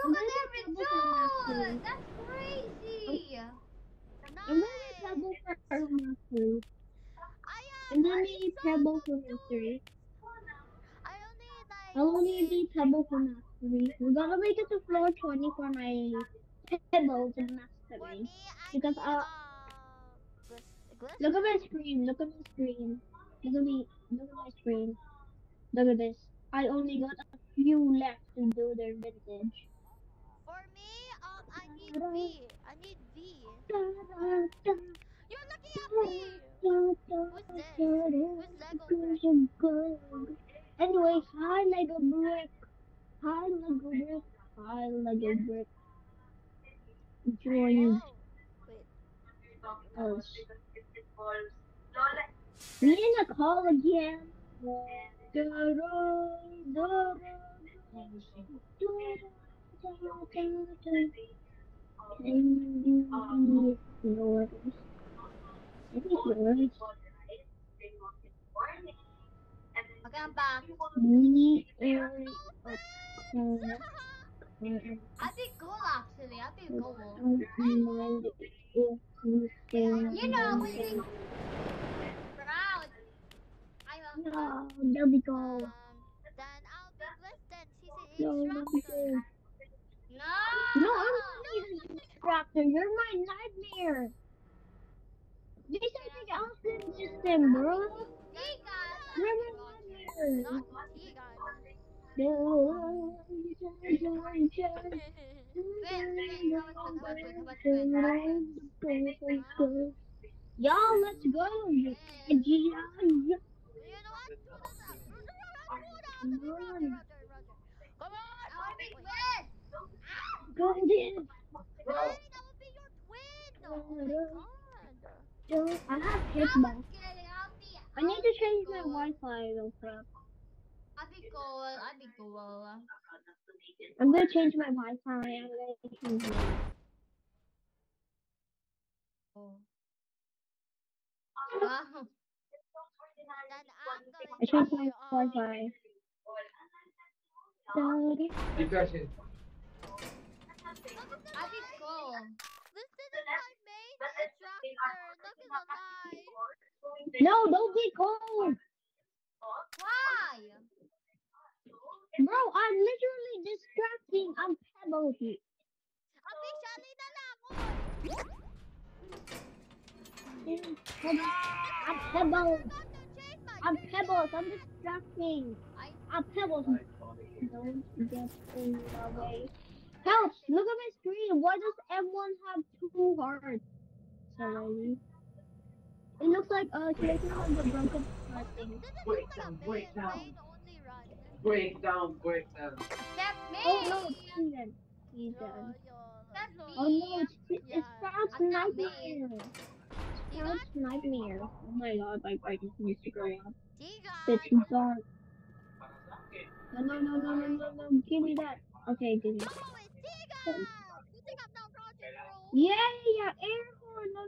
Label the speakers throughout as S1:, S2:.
S1: broke on every dude! That's crazy!
S2: I'm gonna pebble for mastery.
S3: I
S2: And
S3: am
S2: then need pebble for mastery.
S3: I only
S2: I'll
S3: like
S2: only need pebble for mastery. We're gonna make it to floor 20 for my pebbles and
S3: for
S2: mastery.
S3: me I
S2: Because
S3: need
S2: look at
S3: glisten.
S2: my screen. Look at my screen. Look at me. Look at my screen. Look at this. I only got a few left to do their vintage.
S3: For me, I need V. I need V. You're looking at me. Who's this? Who's Lego Brick?
S2: Anyway, hi Lego brick. Hi Lego brick. Hi Lego brick. Join
S3: Whoa. Wait. Lego.
S2: us. We in a call again. Yours. I think yours.
S1: Okay, I'm back.
S2: Me
S1: I'd be cool actually. I'd be cool.
S2: don't mind if you
S1: You know, we
S2: say
S1: be proud. I'm
S2: no, there we go.
S3: Then I'll be glisten. She's an
S2: No, there we
S3: instructor.
S2: go. No, I'm
S1: No!
S2: not even an instructor. You're my nightmare. This
S3: Can
S2: is
S3: I?
S2: the Austin system, bro.
S1: Tigas!
S2: You're
S1: Oh my god.
S2: my
S3: Not
S2: nightmare.
S3: Tigan.
S1: Quit. How about quit? How about quit?
S3: Huh?
S2: Y'all, let's go.
S1: Quit.
S3: You know what? Do that.
S2: Come
S3: Roger. Come on.
S1: I want to be
S3: Wait.
S1: quit!
S2: Go in.
S3: Fine. I will be your twin. Oh my god.
S2: I have
S1: I'm
S2: hitbox.
S1: just kidding.
S2: I need to change my
S1: Cool.
S2: Wi-Fi real quick.
S1: I'll be cool. I'll be cool.
S2: I'm gonna change my Wi-Fi. I'm gonna change it.
S1: Oh. Wow.
S3: Then I'm going
S2: I
S3: to
S2: changed
S3: be
S2: my Wi-Fi. Sorry.
S1: I'll be cool.
S3: This is my main instructor. Not gonna lie.
S2: No, don't be cold.
S1: Why?
S2: Bro, I'm literally distracting. I'm pebble here.
S3: Officially na lang. Oy.
S2: I'm
S3: I
S2: pebbles.
S3: forgot to change my
S2: I'm
S3: video.
S2: pebbles. I'm distracting.
S1: I
S2: I'm pebbles. Don't get in the way. Help! Look at my screen. Why does M1 have two hearts? Sorry. It looks like creation of the broken heart
S3: Oh,
S2: thing.
S3: this looks like a main only run.
S1: accept
S2: Oh no, it's
S1: me.
S2: Steven. He's dead.
S1: Accept
S2: Oh
S1: me.
S2: no, it's
S3: Yeah.
S2: Sprout's
S1: Accept me.
S2: nightmare.
S3: Tigan?
S2: Sprout's nightmare. Oh my god, my brightness needs to go up. It's
S3: Tigan.
S2: too dark. No. Give me that. Okay, give me.
S3: Oh, it's Tigan. You think I'm not dodging rules?
S2: Yeah, air horn. No.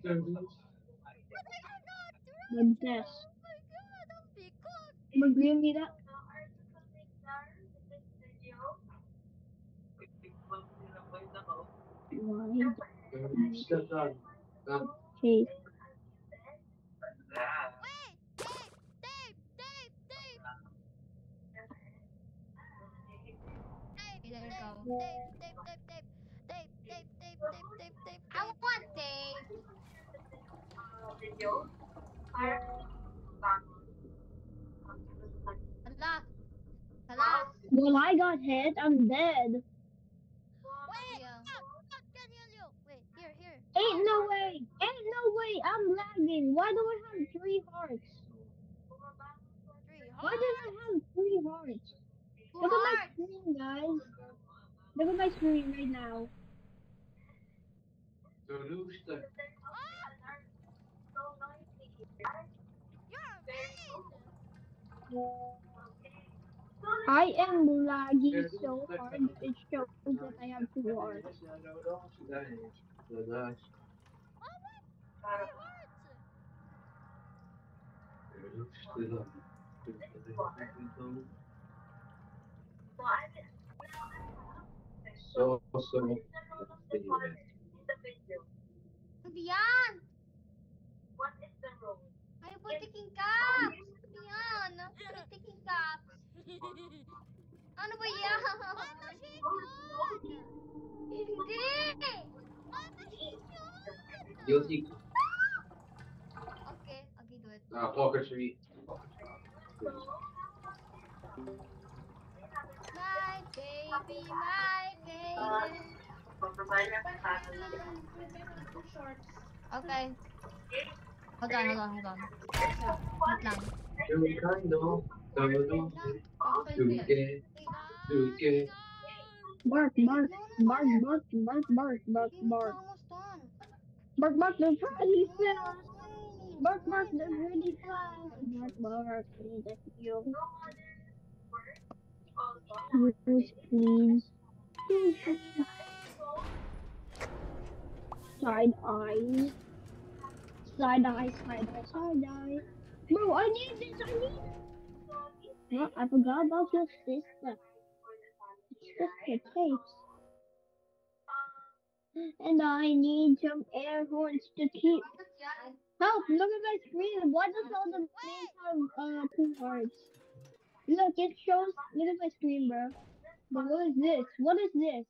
S3: You think I'm not
S2: The
S3: dodging?
S2: best.
S3: Oh my god, I'm be cooked.
S2: But give me that. Why? Okay.
S3: Wait, Dave.
S1: Okay, there you go.
S3: Dave.
S1: I want Dave. Hala. Hala.
S2: Well, I got hit. I'm dead.
S3: Wait,
S1: Yeah.
S3: fuck, can heal you. Wait, here.
S2: Ain't no way. Ain't no way. I'm lagging. Why do I have three hearts?
S3: 3
S2: Why did I
S3: hearts.
S2: have three hearts?
S1: Two
S2: Look at my
S1: hearts.
S2: screen, guys. Look at my screen right now.
S3: Ah, you're mean.
S2: I am lagging so hard. It shows that I have two hearts.
S3: Oh, what? 3 hearts.
S1: Ano yan? Ayaw po taking caps. Ano yan? Ano taking caps? Ano ba yan?
S3: My machine yun!
S1: Hindi!
S3: My machine yun!
S1: Okay, okay, do it. My baby, my baby. Okay. Hold on. Wait lang.
S2: Bark, bark, bark, bark, bark, bark, bark, bark.
S1: Almost done.
S2: Bark, bark, they're really fast.
S1: Wait,
S2: Bark, bark, they're really fast. Bark, bark, please, I feel. Please. Side eye. Side eye, side eye, side eye. Bro, I need this, I need this. Well, I forgot about your sister. Sister tapes. And I need some air horns to keep. Help! Look at my screen. Why does all the names have 2 hearts? Look, it shows. Look at my screen, bro. But what is this? What is this?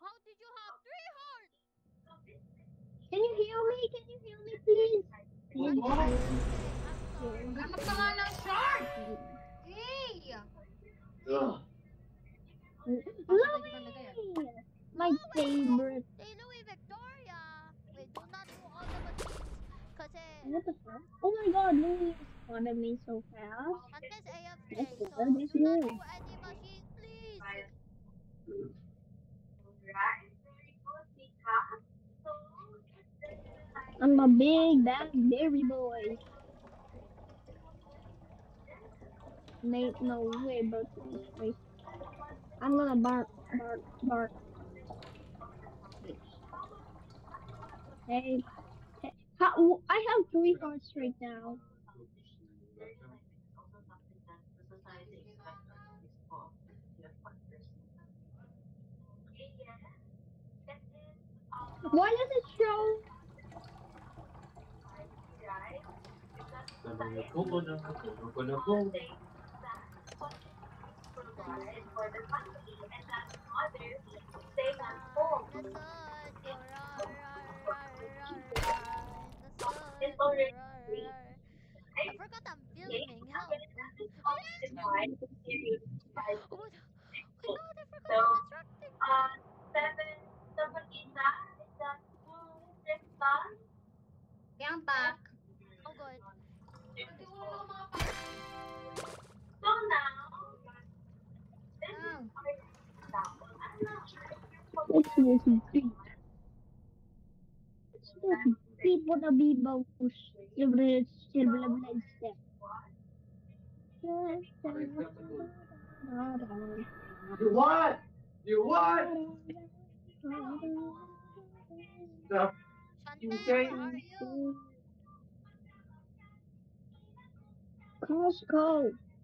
S3: How did you have 3 hearts?
S2: Can you heal me? Can you heal me, please?
S3: I'm sorry.
S1: Ganap na nga ng short! Hey!
S2: Louie! My favorite.
S3: Hey, Louie Victoria! Wait, do not do all the machines. Kasi,
S2: What the fuck? Oh my god, Louie responded me so fast.
S3: Katniss AFK,
S2: That's
S3: so
S2: good, that's
S3: do not
S2: good.
S3: do any machines, please!
S2: I'm a big bad berry boy. Nate, no way, bro. Please, please. I'm gonna bark, bark, bark. Hey, hey. How, I have 3 hearts right now. Why does it show?
S3: The sun, I forgot I'm filming. Help! Oh my god, I forgot I'm distracting.
S1: Yang back.
S3: Oh god.
S1: Oh.
S2: Let's see this beat. This beat wanna be both.
S4: You what? You what? Stuff.
S3: Chantel, where are you?
S2: Costco,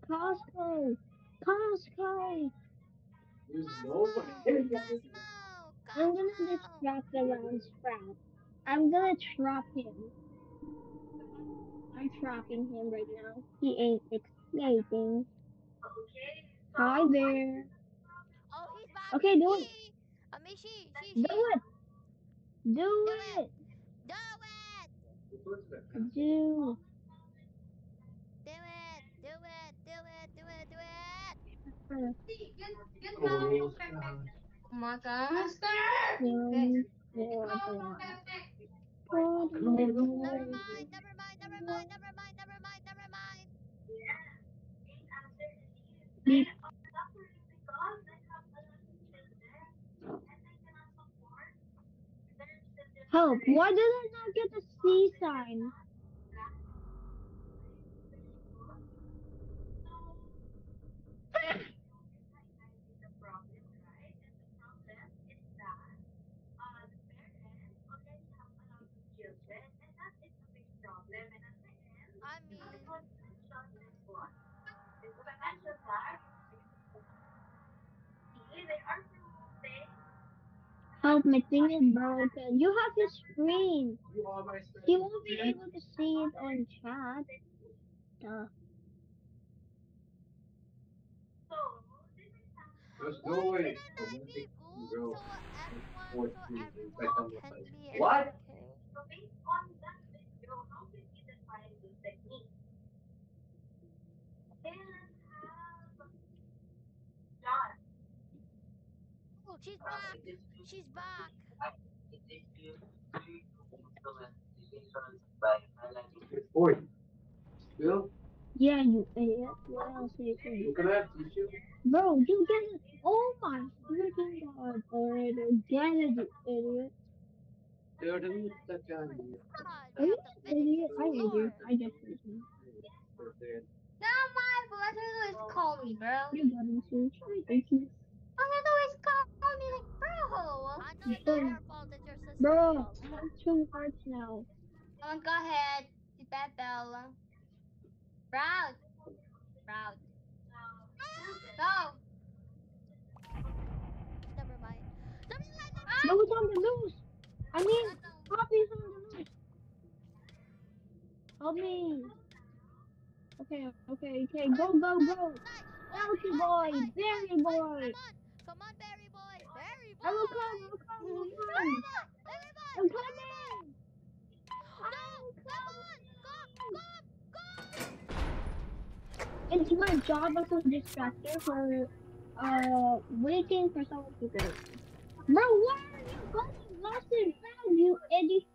S2: Costco, Costco.
S3: Cosmo!
S2: I'm gonna
S3: Cosmo!
S2: distract the round sprout. I'm gonna trap him. I'm trapping him right now. He ain't escaping. Hi there.
S3: Oh, he's back!
S2: Okay, do it.
S3: He! I mean, she!
S2: Do it. Do
S3: Do
S2: it.
S3: it! Do it!
S2: Do.
S3: Do it! Do it! Do it! Do it! Do it!
S1: Umaga.
S3: Never mind! Never mind! Never mind! Never mind! Never mind! Never mind!
S2: Beep. Help. Why did I not get the C sign?
S3: I mean...
S2: Help, my thing is broken. You have the screen.
S4: You are my strength.
S2: You won't be able to see it on chat.
S4: Just
S3: Why
S4: do
S3: can
S4: it.
S3: I not be boom
S4: Bro.
S3: so everyone
S4: What?
S3: can be
S4: What?
S3: okay? Oh, she's back. She's back.
S4: Oi. Bill,
S2: Yeah, you idiot. What else is it?
S4: you can have tissue.
S2: Bro, you get it. Oh my freaking god. Alright, get it, you idiot.
S4: There doesn't that guy.
S3: God,
S2: Are
S3: we
S2: you
S3: have to
S2: an
S3: finish
S2: idiot?
S3: this
S2: I hate you.
S3: floor.
S2: I just hate you.
S1: Now my brother always call me, bro.
S2: You got him too. I hate you.
S1: My brother always call me like, bro.
S3: I know it's not your fault, it's your sister's
S2: Bro,
S3: fault.
S2: I have 2 hearts now.
S1: Come on, go ahead. Hit that bell. Proud. Proud. Go.
S3: Never mind.
S2: No, it's on the loose. I mean,
S1: Ano?
S2: Poppy's on the loose. Help me. Okay. Go.
S3: Nice.
S2: Healthy
S3: Oh,
S2: boy.
S3: nice,
S2: Berry
S3: nice,
S2: boy.
S3: nice. Come on, Berry boy. Berry boy.
S2: I will come.
S3: Berry boy. Berry boy.
S2: I'm
S3: Berry boy.
S2: coming.
S3: No, come on. Go.
S2: It's my job as a distractor for waiting for someone to go. Bro, where are you going? Lost and found, you idiot.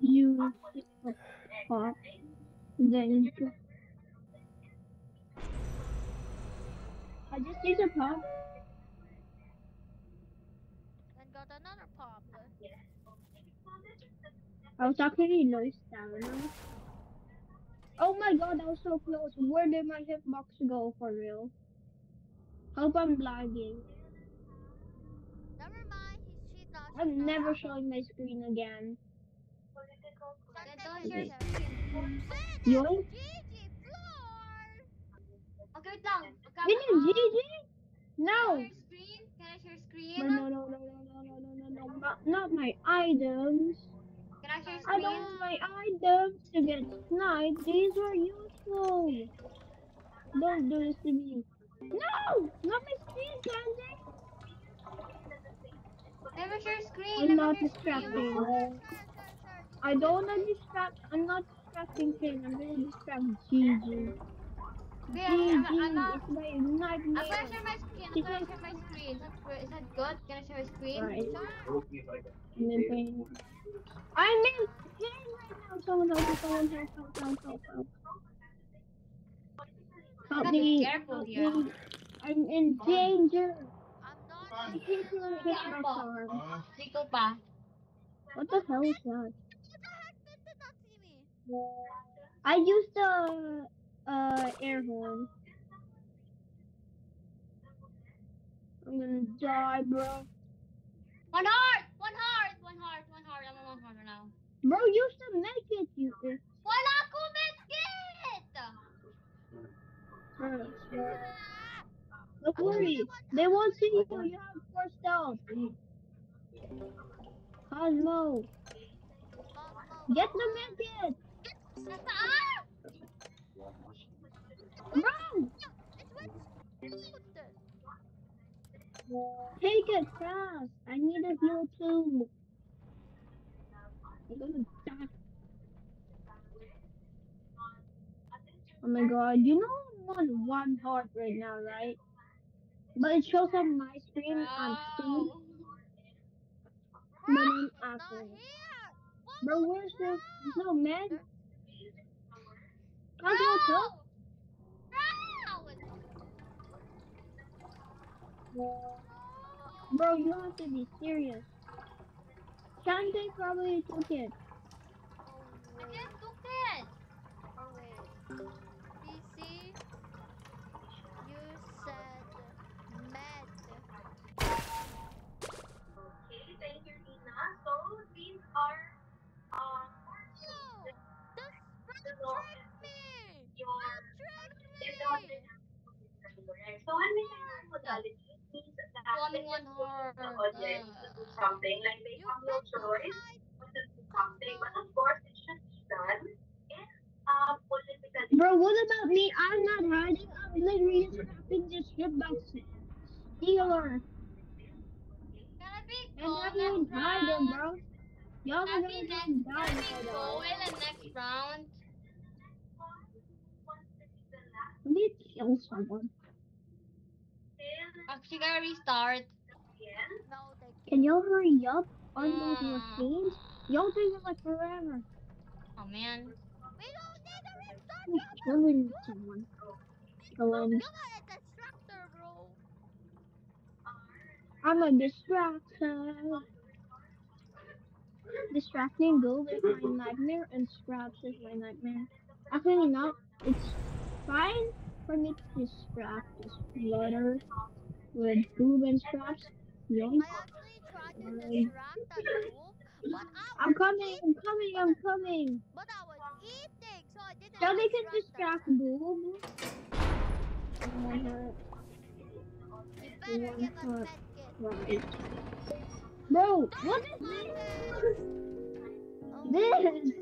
S2: You pop. Then I just used a pop.
S3: And got another pop.
S2: I was actually low stamina. Oh my god, that was so close. Where did my hitbox go for real? Hope I'm lagging.
S3: Never mind. She's not.
S2: I'm never showing my screen again.
S1: Then
S3: Sunday
S1: don't
S3: finish
S1: share
S3: it.
S1: screen.
S2: Yoink.
S3: GG floor.
S1: Okay, wait lang.
S2: Finish GG? No.
S1: Can I share screen? Can I share screen?
S2: No. Not my items.
S1: Can I share
S2: I
S1: screen?
S2: don't want my items to get sniped. These are useful. Don't do this to me. No! Not my screen, Candy!
S1: Let me share screen.
S2: I'm
S1: Let
S2: not
S1: me share screen.
S2: distracting. I don't want to distract. I'm not distracting Finn. I'm gonna distract Gigi.
S1: Wait,
S2: Gigi
S1: I'm not.
S2: is my
S1: I'm
S2: nightmare.
S1: gonna share my screen. I'm gonna share my screen. Is that good? Can I share my screen?
S2: Alright.
S3: Sure.
S2: I'm in pain. I'm in pain right now. Someone help. Help
S1: Gotta be
S2: me.
S1: careful
S2: Help
S1: here.
S2: me. I'm in danger.
S3: I'm not.
S2: My people are hit my farm.
S1: Dito pa.
S2: What the hell is that?
S3: What the heck? That did not see me.
S2: I used the air horn. I'm gonna die, bro.
S1: One heart. I'm on 1 heart now.
S2: Bro, use the make it, you.
S1: Wala ko medkit!
S2: Don't worry. They won't see you. You have 4 stealth. Cosmo. Get the medkit!
S1: Nasaan?
S2: Bro!
S3: It's with
S2: Take it fast. I need a heal too. I'm gonna die. Oh my god. You know I'm on 1 heart right now, right? But it shows on my screen I'm 2. But I'm
S3: not
S2: Apple.
S3: here.
S2: Bro, where's the... No, man.
S1: Bro!
S2: Cosmo too? Bro, you have to be serious. Shantae probably took it.
S1: I just took it.
S3: Oh wait. PC, you said med. No! tricked me! You tricked me!
S1: Woman one heart.
S3: You meant to hide combo.
S2: Bro, what about me? I'm not hiding. I'm literally scrapping this ship box stealer.
S1: Can I be
S2: And
S1: goal
S2: everyone's
S1: next
S2: hiding,
S1: round?
S2: bro. Y'all
S1: Can I
S2: are
S1: be
S2: gonna
S1: next?
S2: die
S1: Can I
S2: if
S1: be
S2: I
S1: goal
S2: die.
S1: in the next round?
S2: Let me kill someone.
S1: Actually, gotta restart.
S3: No, thank
S2: Can
S3: you.
S2: y'all hurry up on those machines? Y'all taking like forever.
S1: Oh man.
S3: We don't need a restart
S2: I'm
S3: button!
S2: killing someone. Killing.
S3: You are a distractor, bro!
S2: I'm a distraction. Distracting Goob is my nightmare and Scraps is my nightmare. Actually not. It's fine for me to distract this letter with Goob and Scraps. Yoink.
S3: I actually tried to
S2: Alright.
S3: distract that group, but
S2: I'm coming, I'm coming, I'm coming.
S3: but I was eating, so I didn't
S2: So they can
S3: distract
S2: distract
S3: them.
S2: Goob.
S3: You better give us
S2: Right.
S3: medkit.
S2: Bro,
S3: Don't
S2: what is
S3: fucking- Oh,
S2: this?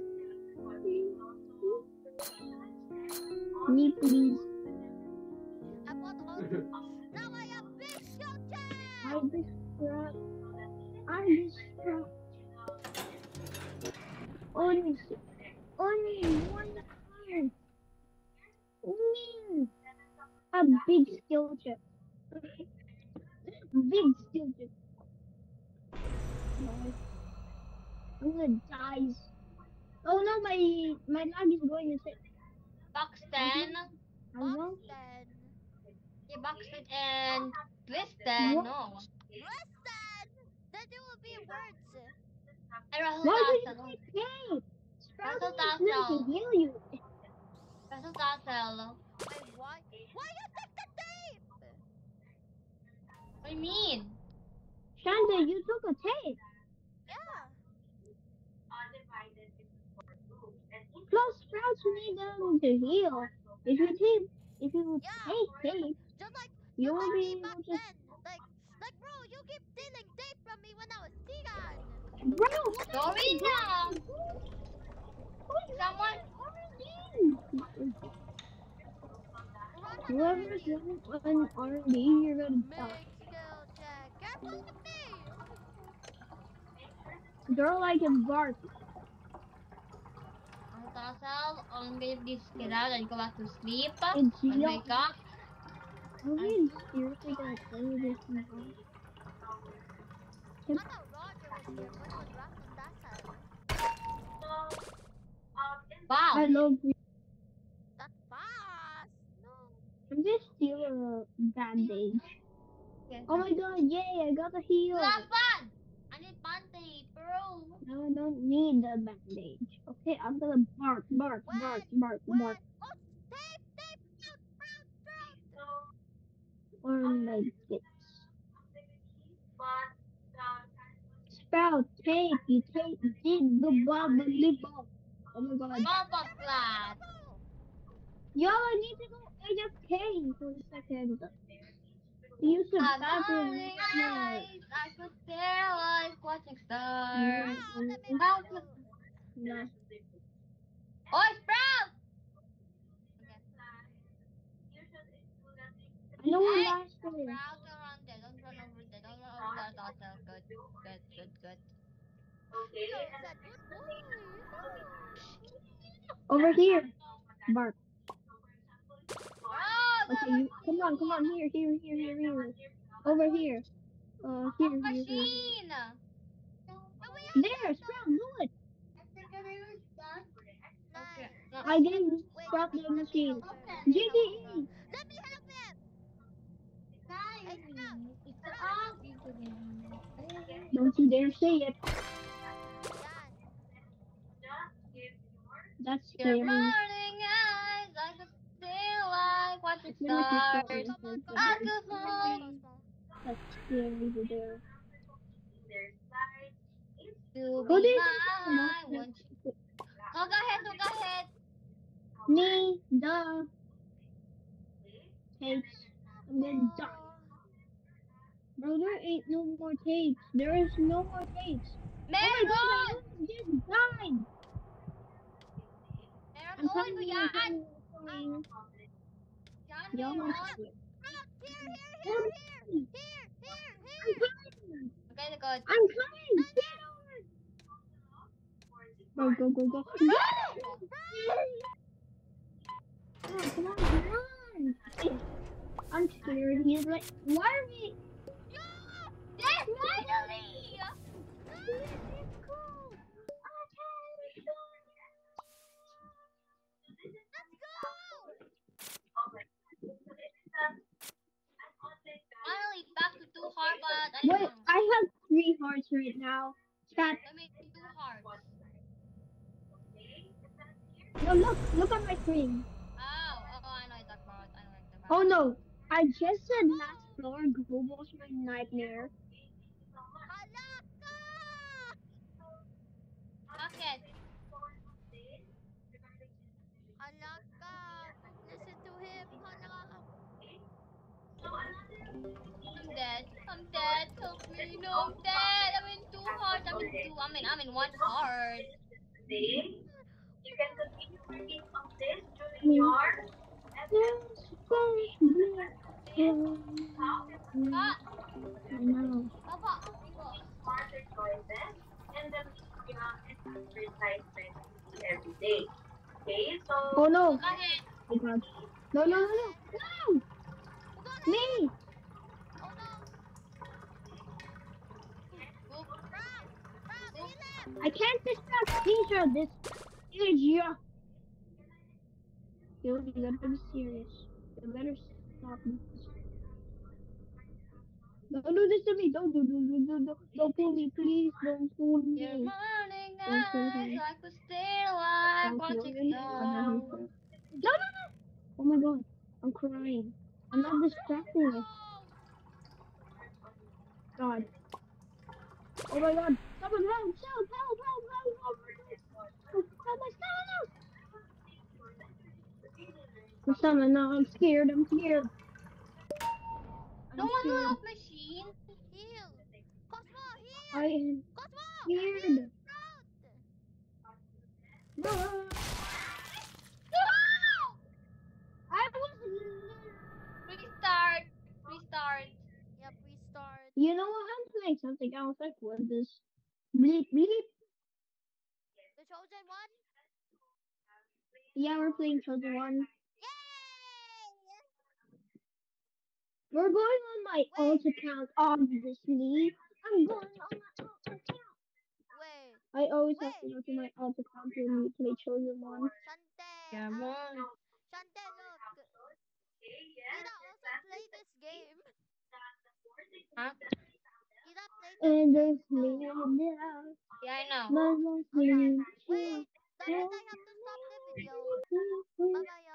S2: Me, please.
S3: I bought all. Now I have big shotgun.
S2: I distract. I distract. Only one card. Me. A big skill chip. Big skill chip. No. I'm gonna die. Oh no, my lag is going to say.
S1: Box 10.
S2: I know.
S3: Buxton.
S1: Yeah, box 10 and twisted.
S2: What?
S1: No.
S3: Tristan. Then there will be words.
S1: And Russell
S2: Why did
S1: Tassel.
S2: you say Kate?
S1: Russell
S2: Sprouting is meant to
S1: Tassel.
S2: heal you.
S1: Russell Tassel.
S3: Wait, why? Why you take the tape?
S1: What do you mean?
S2: Shanda, you took a tape.
S3: Yeah.
S2: Plus, sprouts need them to heal. If you
S3: Yeah.
S2: take tape,
S3: Just like
S2: you will
S3: me
S2: be
S3: back
S2: able to.
S3: then. Like bro, you keep stealing tape from me when I was Tigan.
S2: Bro, what are you
S1: Dorina!
S2: doing?
S1: Someone.
S3: Run an
S2: Whoever's
S3: R&D.
S2: running on R&D, you're gonna die.
S3: Make skill check. Careful of me.
S2: Girl, I can bark.
S1: Russell Tassel. I'm gonna please get out and go back to sleep.
S2: It's
S1: And
S2: you.
S1: wake up.
S2: Are we seriously gonna play this now?
S3: I thought Roger was here, but it was Russell Tassel.
S1: Wow.
S2: I love you.
S3: That's fast. No.
S2: I'm just stealing a bandage.
S1: Okay.
S2: Oh my god, yay, I got a heal.
S1: Lapan! I need band-aid, bro.
S2: No, I don't need the bandage. Okay, I'm gonna bark.
S3: When? Oh, tape. Sprout.
S2: Or like this. Sprout, take, you take, did the bubbly ball. Oh my god.
S1: Papa flat.
S2: Yo, I need to go AFK for a second. Use the bathroom.
S1: Morning eyes, I could feel like watching stars.
S3: Sprout, let me
S1: How
S3: help you.
S2: Nah.
S1: Oi, Sprout!
S2: I know one
S1: Hey,
S2: last time.
S1: Sprout around there. Don't run over there. Don't run over that hotel. Good.
S3: You said good boy.
S2: Over here. Bark.
S1: Oh,
S2: Okay, you, come on. Here. Over here. Here.
S1: machine!
S2: There, Sprout, do it.
S1: Okay.
S3: Nice.
S2: I gave
S3: Wait,
S2: Sprout
S3: let
S2: the
S3: me
S2: machine.
S3: help her. Let me help
S2: GGE.
S3: him. Let me help him. Hey, Sprout.
S2: Don't you dare say it.
S3: Yan.
S2: That's
S1: Your
S2: scary.
S1: morning eyes, I could feel like watching
S2: Let me make you
S1: stars.
S2: feel
S3: Come on.
S1: I could hold
S2: That's scary to do.
S1: to
S2: Who
S1: be
S2: did
S1: mine. Won't you? Go ahead.
S2: Me, the tapes. I'm gonna die.
S3: Oh,
S2: Bro, there ain't no more tapes. There is no more tapes. Oh my god, I
S1: Meron!
S2: almost just died.
S1: Meron
S2: I'm
S1: all
S2: telling
S1: ko
S2: you, I'm
S1: yan!
S2: telling you, I'm telling you.
S1: Yan
S2: Y'all
S1: meron!
S2: must quit.
S3: here, here,
S2: Hold
S3: here, here,
S2: on.
S3: here, here,
S2: I'm
S3: here.
S2: coming.
S1: Okay, good.
S2: I'm coming. Get over. Go, go, go, go. Go! Oh, come on, run. I'm scared. He's like, why are we?
S1: Yes, finally!
S2: Let's go.
S3: Let's go!
S1: Finally, back to 2 heart, but I
S2: Wait,
S1: mean,
S2: I have 3 hearts right now. Chat.
S1: 2 hearts.
S2: No, look at my screen.
S1: I know that part. I know that
S2: Oh
S1: part.
S2: no, I just said last floor. Global's my nightmare.
S3: Halaka!
S1: Bakit?
S3: Halaka! Listen to him. Halaka!
S1: I'm dead. I'm dead. Help me. No, I'm dead. I'm in 2 hearts. I'm in 1 heart. Pa!
S2: I know.
S1: Papa! Ringo.
S2: Oh no.
S1: Bakit?
S2: Oh god. No, no, no, no.
S3: Bakit?
S2: No!
S3: Who got hit?
S2: Me!
S3: Oh no!
S1: Oop.
S3: Frog, heal him!
S2: I can't distract Keisha. This is ya. You gotta be serious. You better stop this. Don't do this to me. Don't pull me, please. Don't pull
S1: You're
S2: me.
S1: morning
S2: Don't pull
S1: eyes
S2: me.
S1: like a stay alive
S2: Don't kill
S1: watching
S2: me.
S1: snow.
S2: No, no, no. Oh my god. I'm crying. I'm not distracting you. God. Oh my god. Someone help. Help. Help my son. Someone, no, I'm scared. I'm scared.
S1: No
S2: I'm
S1: one will
S2: scared.
S1: help machine.
S3: Heal! Cosmo,
S2: I
S3: heal!
S2: am
S3: Cosmo! Heal!
S2: scared.
S3: Front!
S2: No.
S1: No!
S2: I was.
S1: Restart. Restart.
S3: Yep, restart.
S2: You know what? I'm playing something else. Like what is this? Bleep bleep.
S3: The chosen one?
S2: Yeah, we're playing Chosen One.
S3: Yay!
S2: We're going on my alt account, obviously. I'm going on my alt account.
S3: Wait,
S2: I always have to
S3: wait.
S2: go to my alt account when we play Chosen One.
S3: Shante,
S1: Come on.
S3: Shante, look. Ira also play this game.
S1: Huh?
S3: Ira play this
S2: And
S3: game
S2: just leave
S3: too.
S2: it down.
S1: Yeah, I know.
S2: My voice
S3: Okay,
S2: leaves
S3: wait. That means I have to stop the video. Bye-bye,